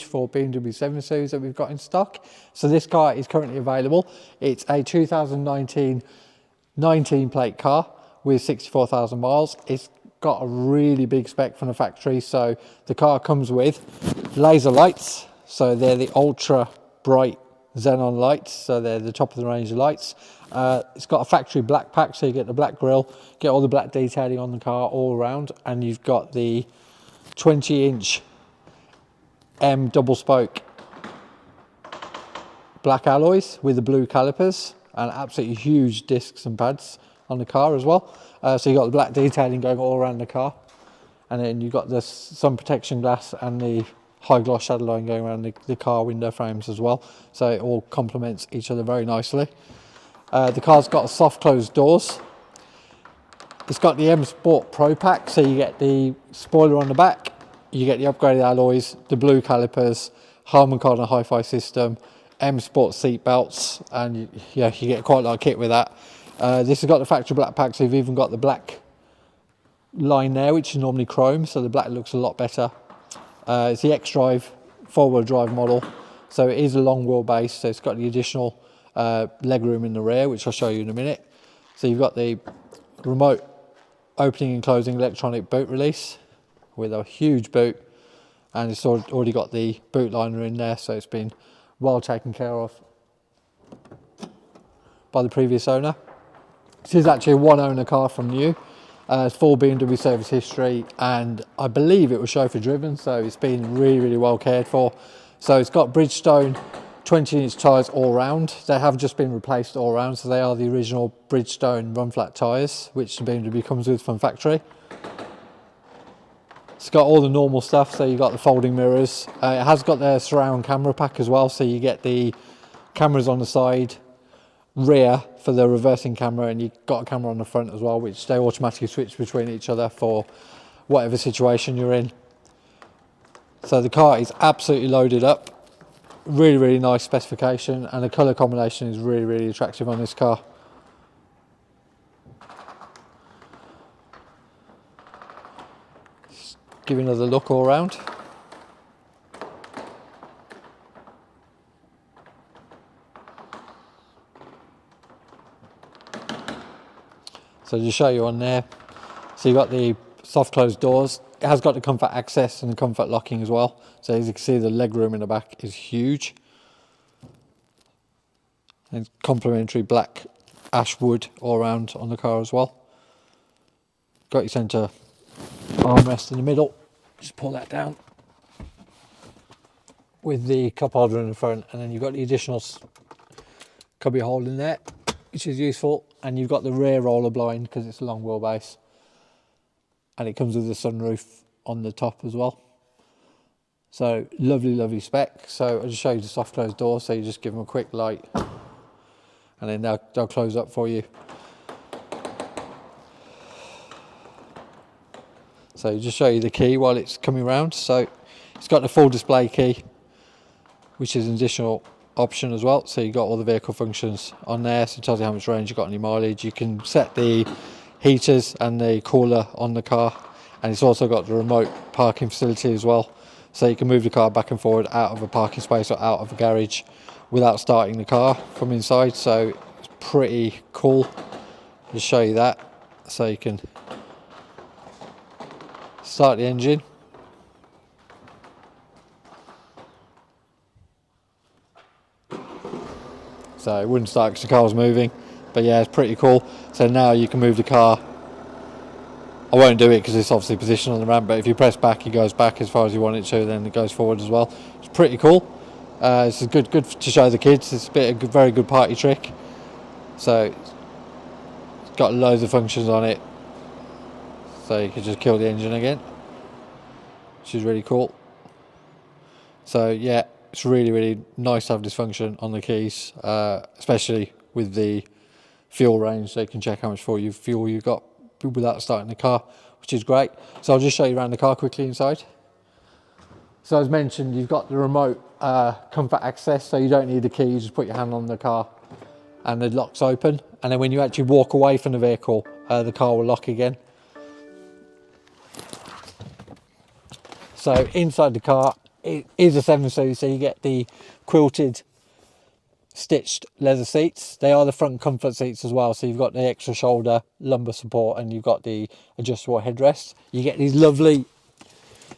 For Bmw 7 Series that we've got in stock. So this car is currently available. It's a 2019 19 plate car with 64,000 miles. It's got a really big spec from the factory. So the car comes with laser lights, so they're the ultra bright xenon lights, so they're the top of the range lights. It's got a factory black pack, so you get the black grille, get all the black detailing on the car all around, and you've got the 20-inch double spoke black alloys with the blue calipers and absolutely huge discs and pads on the car as well. So you got the black detailing going all around the car, and then you've got the sun protection glass and the high gloss shadow line going around the car window frames as well. So it all complements each other very nicely. The car's got soft closed doors. It's got the M Sport Pro Pack, so you get the spoiler on the back, you get the upgraded alloys, the blue calipers, Harman Kardon hi-fi system, M Sport seat belts, and you get quite a lot of kit with that. This has got the factory black pack, so you've even got the black line there, which is normally chrome, so the black looks a lot better. It's the X-Drive 4-wheel drive model, so it is a long wheelbase, so it's got the additional leg room in the rear, which I'll show you in a minute. So you've got the remote opening and closing electronic boot release with a huge boot, and it's already got the boot liner in there, so it's been well taken care of by the previous owner. This is actually a one owner car from new. It's full BMW service history, and I believe it was chauffeur driven, so it's been really well cared for. So it's got Bridgestone 20-inch tyres all round. They have just been replaced all round, so they are the original Bridgestone run flat tyres, which the BMW comes with from factory. It's got all the normal stuff, so you've got the folding mirrors. It has got the surround camera pack as well, so you get the cameras on the side, rear for the reversing camera, and you've got a camera on the front as well, which they automatically switch between each other for whatever situation you're in. So the car is absolutely loaded up. Really nice specification, and the colour combination is really attractive on this car. Give you another look all around. So just show you on there. So you've got the soft closed doors. It has got the comfort access and the comfort locking as well. So as you can see, the leg room in the back is huge. And complementary black ash wood all around on the car as well. Got your centre armrest in the middle. Just pull that down with the cup holder in the front, and then you've got the additional cubby hole in there, which is useful, and you've got the rear roller blind because it's a long wheelbase, and it comes with a sunroof on the top as well. So lovely spec. So I'll just show you the soft closed door, so you just give them a quick light and then they'll close up for you. So just show you the key while it's coming round. So it's got the full display key, which is an additional option as well. So you've got all the vehicle functions on there, so it tells you how much range you've got on your mileage. You can set the heaters and the cooler on the car, and it's also got the remote parking facility as well. So you can move the car back and forward out of a parking space or out of a garage without starting the car from inside. So it's pretty cool. I'll just show you that. So you can start the engine. So it wouldn't start because the car was moving, but yeah, it's pretty cool. So now you can move the car. I won't do it because it's obviously positioned on the ramp, but if you press back, it goes back as far as you want it to, then it goes forward as well. It's pretty cool. It's good to show the kids. It's a very good party trick. So it's got loads of functions on it. So you can just kill the engine again, which is really cool. So yeah, it's really nice to have this function on the keys, especially with the fuel range, so you can check how much fuel you've got without starting the car, which is great. So I'll just show you around the car quickly inside. So as mentioned, you've got the remote comfort access, so you don't need the key. You just put your hand on the car and the lock's open, and then when you actually walk away from the vehicle, the car will lock again. So inside the car, it is a 7 series, so you get the quilted stitched leather seats. They are the front comfort seats as well, so you've got the extra shoulder lumbar support and you've got the adjustable headrest. You get these lovely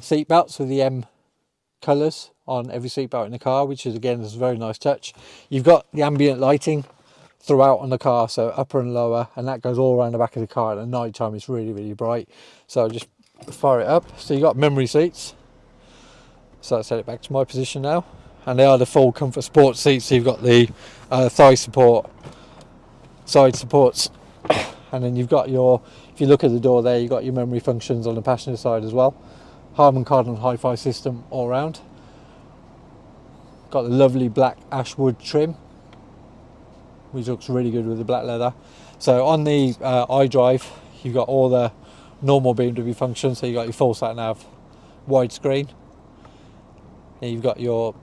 seat belts with the M colours on every seat belt in the car, which is again is a very nice touch. You've got the ambient lighting throughout on the car, so upper and lower, and that goes all around the back of the car. At night time it's really bright, so I'll just fire it up. So you got memory seats, so I'll set it back to my position now, and they are the full comfort sport seats. So you've got the thigh support, side supports, and then you've got your, if you look at the door there, you've got your memory functions on the passenger side as well. Harman Kardon hi-fi system all round. Got the lovely black ashwood trim, which looks really good with the black leather. So on the iDrive, you've got all the normal BMW functions. So you've got your full sat nav, widescreen. Then you've got your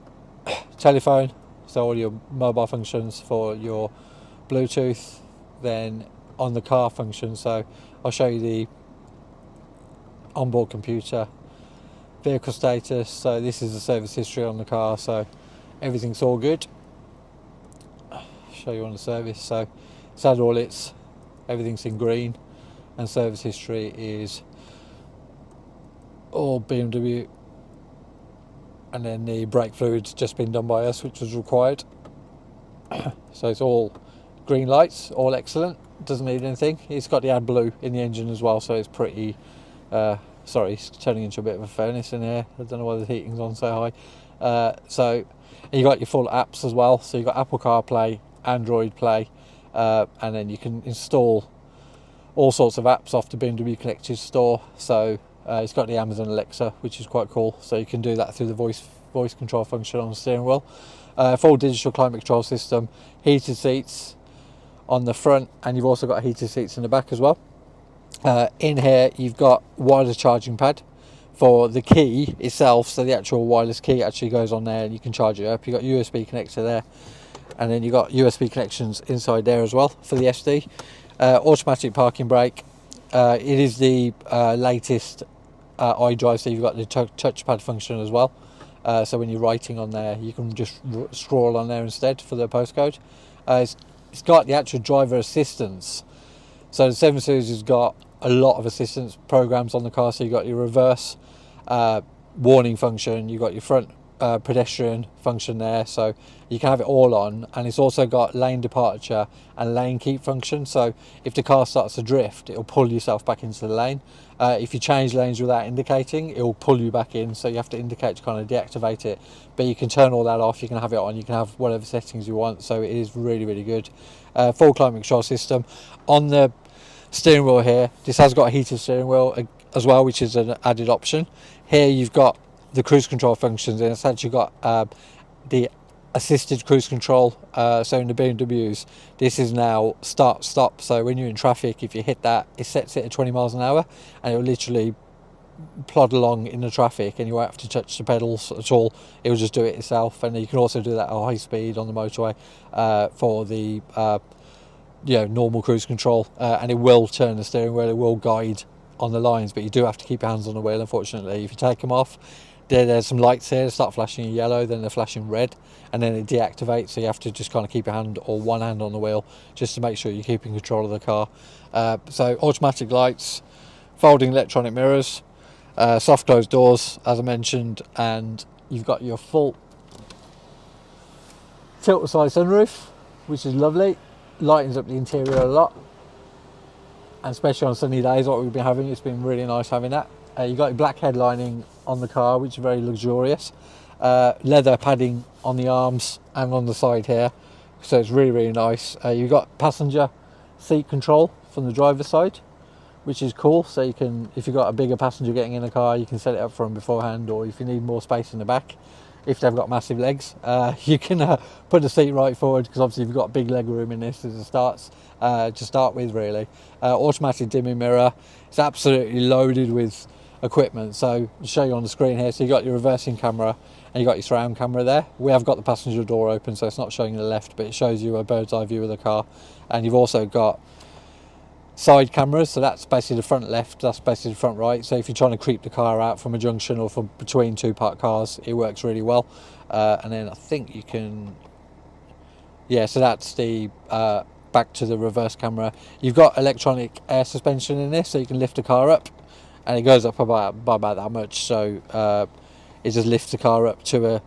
telephone, so all your mobile functions for your Bluetooth. Then on the car function, so I'll show you the onboard computer, vehicle status. So this is the service history on the car, so everything's all good. Show you on the service, so it's had all its, everything's in green, and service history is all BMW, and then the brake fluid's just been done by us, which was required. So it's all green lights, all excellent, doesn't need anything. It's got the AdBlue in the engine as well, so it's pretty sorry, it's turning into a bit of a furnace in here. I don't know why the heating's on so high. So you got your full apps as well, so you've got Apple CarPlay, Android Play, and then you can install all sorts of apps off the BMW Connected Store. So it's got the Amazon Alexa, which is quite cool, so you can do that through the voice control function on the steering wheel. Full digital climate control system, heated seats on the front, and you've also got heated seats in the back as well. In here you've got wireless charging pad for the key itself, so the actual wireless key actually goes on there and you can charge it up. You've got USB connector there, and then you've got USB connections inside there as well for the SD. Automatic parking brake. It is the latest iDrive, so you've got the touchpad function as well. So when you're writing on there, you can just scroll on there instead for the postcode. It's got the actual driver assistance. So the 7 Series has got a lot of assistance programs on the car. So you've got your reverse warning function, you've got your front pedestrian function there, so you can have it all on, and it's also got lane departure and lane keep function. So if the car starts to drift, it'll pull yourself back into the lane. If you change lanes without indicating, it'll pull you back in, so you have to indicate to kind of deactivate it. But you can turn all that off, you can have it on, you can have whatever settings you want, so it is really good. Full climate control system on the steering wheel here. This has got a heated steering wheel as well, which is an added option. Here you've got the cruise control functions, and it's actually got the assisted cruise control. So in the BMWs, this is now start stop, so when you're in traffic, if you hit that, it sets it at 20 miles an hour and it will literally plod along in the traffic, and you won't have to touch the pedals at all. It will just do it itself. And you can also do that at high speed on the motorway for the normal cruise control, and it will turn the steering wheel, it will guide on the lines, but you do have to keep your hands on the wheel, unfortunately. If you take them off, there's some lights here that start flashing in yellow, then they're flashing red, and then it deactivates, so you have to just kind of keep your hand or one hand on the wheel just to make sure you're keeping control of the car. So automatic lights, folding electronic mirrors, soft closed doors as I mentioned, and you've got your full tilt-aside sunroof, which is lovely, lightens up the interior a lot, and especially on sunny days what we've been having, it's been really nice having that. You've got your black headlining on the car, which is very luxurious. Leather padding on the arms and on the side here, so it's really nice. You've got passenger seat control from the driver's side, which is cool, so you can, if you've got a bigger passenger getting in the car, you can set it up for them beforehand, or if you need more space in the back, if they've got massive legs, you can put the seat right forward, because obviously you've got big leg room in this as it starts to start with, really. Automatic dimming mirror. It's absolutely loaded with equipment, so I'll show you on the screen here. So you got your reversing camera and you got your surround camera there. We have got the passenger door open, so it's not showing you the left, but it shows you a bird's eye view of the car. And you've also got side cameras, so that's basically the front left, that's basically the front right. So if you're trying to creep the car out from a junction or from between two parked cars, it works really well. And then I think you can, yeah, so that's the back to the reverse camera. You've got electronic air suspension in this, so you can lift the car up, and it goes up by about that much. So it just lifts the car up to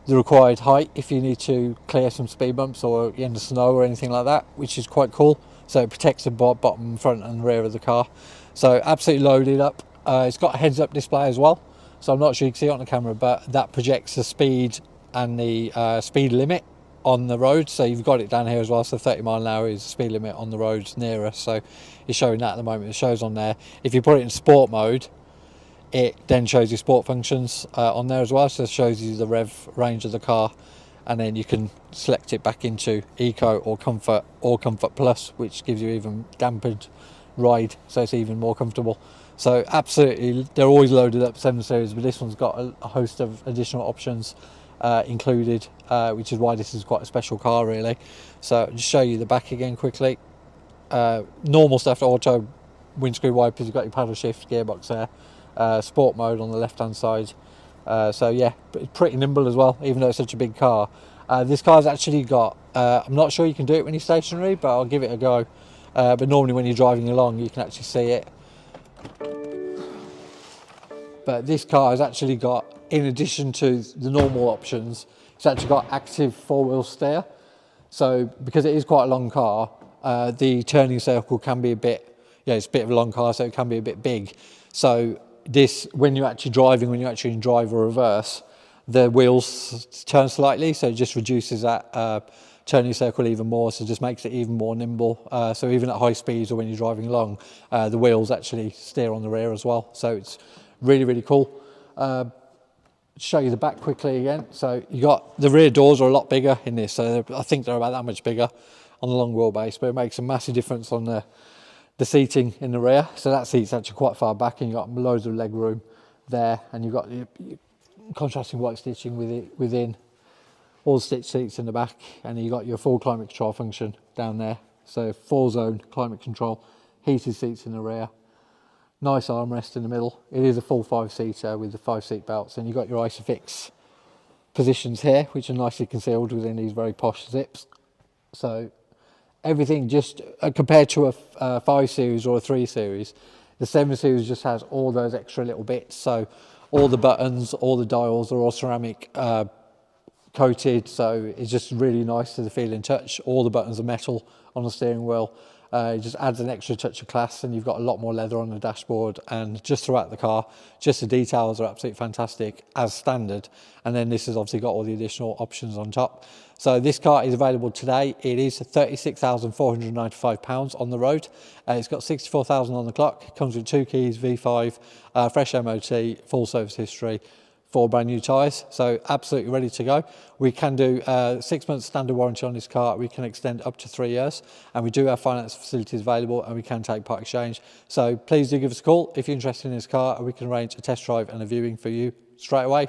the required height if you need to clear some speed bumps or in the snow or anything like that, which is quite cool. So it protects the bottom, front and rear of the car. So absolutely loaded up. It's got a heads up display as well, so I'm not sure you can see it on the camera, but that projects the speed and the speed limit on the road. So you've got it down here as well, so 30 mile an hour is the speed limit on the roads near us, so it's showing that at the moment. It shows on there. If you put it in sport mode, it then shows you sport functions on there as well, so it shows you the rev range of the car, and then you can select it back into Eco or Comfort Plus, which gives you even dampened ride, so it's even more comfortable. So absolutely, they're always loaded up 7 Series, but this one's got a host of additional options included, which is why this is quite a special car really. So I'll just show you the back again quickly. Normal stuff, auto windscreen wipers, you've got your paddle shift gearbox there, sport mode on the left hand side. So yeah, it's pretty nimble as well, even though it's such a big car. This car's actually got, I'm not sure you can do it when you're stationary, but I'll give it a go. But normally when you're driving along, you can actually see it. But this car has actually got, in addition to the normal options, it's actually got active 4-wheel steer. So because it is quite a long car, the turning circle can be a bit, yeah, it's a bit of a long car, so it can be a bit big. So this, when you're actually driving, when you're actually in drive or reverse, the wheels turn slightly, so it just reduces that turning circle even more, so it just makes it even more nimble. So even at high speeds or when you're driving along, the wheels actually steer on the rear as well. So it's really, really cool. Show you the back quickly again. So you got the rear doors are a lot bigger in this, so I think they're about that much bigger on the long wheelbase, but it makes a massive difference on the seating in the rear. So that seat's actually quite far back, and you've got loads of leg room there, and you've got your contrasting white stitching within all the stitch seats in the back, and you've got your full climate control function down there. So 4-zone climate control, heated seats in the rear, nice armrest in the middle. It is a full 5-seater with the 5-seat belts, and you've got your ISOFIX positions here, which are nicely concealed within these very posh zips. So everything just compared to a 5 Series or a 3 Series, the 7 Series just has all those extra little bits. So all the buttons, all the dials are all ceramic coated, so it's just really nice to the feel and touch. All the buttons are metal on the steering wheel. It just adds an extra touch of class, and you've got a lot more leather on the dashboard, and just throughout the car, just the details are absolutely fantastic as standard. And then this has obviously got all the additional options on top. So this car is available today. It is £36,495 on the road. It's got 64,000 on the clock. It comes with 2 keys, V5, fresh MOT, full service history, 4 brand new tyres, so absolutely ready to go. We can do 6 months standard warranty on this car. We can extend up to 3 years, and we do have finance facilities available, and we can take part exchange. So please do give us a call if you're interested in this car, and we can arrange a test drive and a viewing for you straight away.